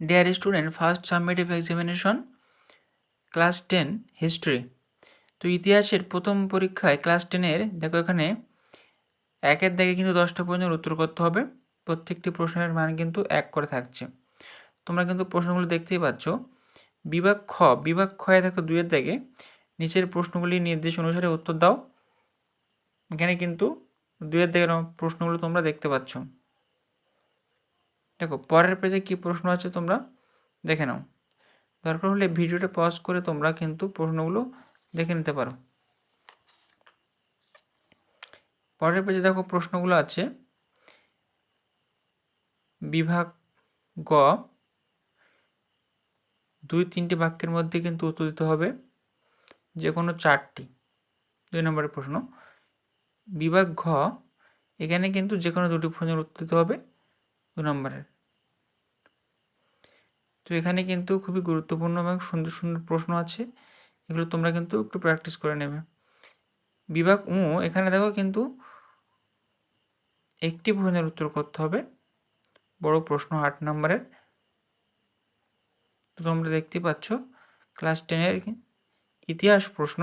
Dear student, first সাবমিটিভ examination class 10 history. তো ইতিহাসের প্রথম পরীক্ষায় ক্লাস 10-এর দেখো এখানে একের দাগে কিন্তু 10টা প্রশ্নের উত্তর করতে হবে। প্রত্যেকটি প্রশ্নের মান কিন্তু 1 করে থাকছে। তোমরা কিন্তু প্রশ্নগুলো দেখতেই পাচ্ছ। বিভাগ খয়ে দেখো 2-এর দাগে নিচের প্রশ্নগুলির নির্দেশ অনুসারে উত্তর দাও। এখানে কিন্তু 2-এর দাগের প্রশ্নগুলো তোমরা দেখতে পাচ্ছ। দেখো পরের পেজে কি প্রশ্ন আছে তোমরা দেখে নাও। দরকার হলে ভিডিওটা পজ করে তোমরা কিন্তু প্রশ্নগুলো দেখে নিতে পারো। পরের পেজে দেখো প্রশ্নগুলো আছে বিভাগ গ 2-3টি বাক্যের মধ্যে কিন্তু উত্তর দিতে হবে যে কোনো 4টি। 2 নম্বরের প্রশ্ন। বিভাগ ঘ এখানে কিন্তু যে কোনো 2টি প্রশ্নের উত্তর দিতে হবে 2 নম্বরের। তো এখানে কিন্তু খুবই গুরুত্বপূর্ণ এবং সুন্দর সুন্দর প্রশ্ন আছে, এগুলো তোমরা কিন্তু একটু প্র্যাকটিস করে নেবে। বিভাগ উ এখানে দেখো কিন্তু একটি প্রশ্নের উত্তর করতে হবে, বড় প্রশ্ন 8 নম্বরের। তো তোমরা দেখতে পাচ্ছ ক্লাস 10-এর ইতিহাস প্রশ্ন।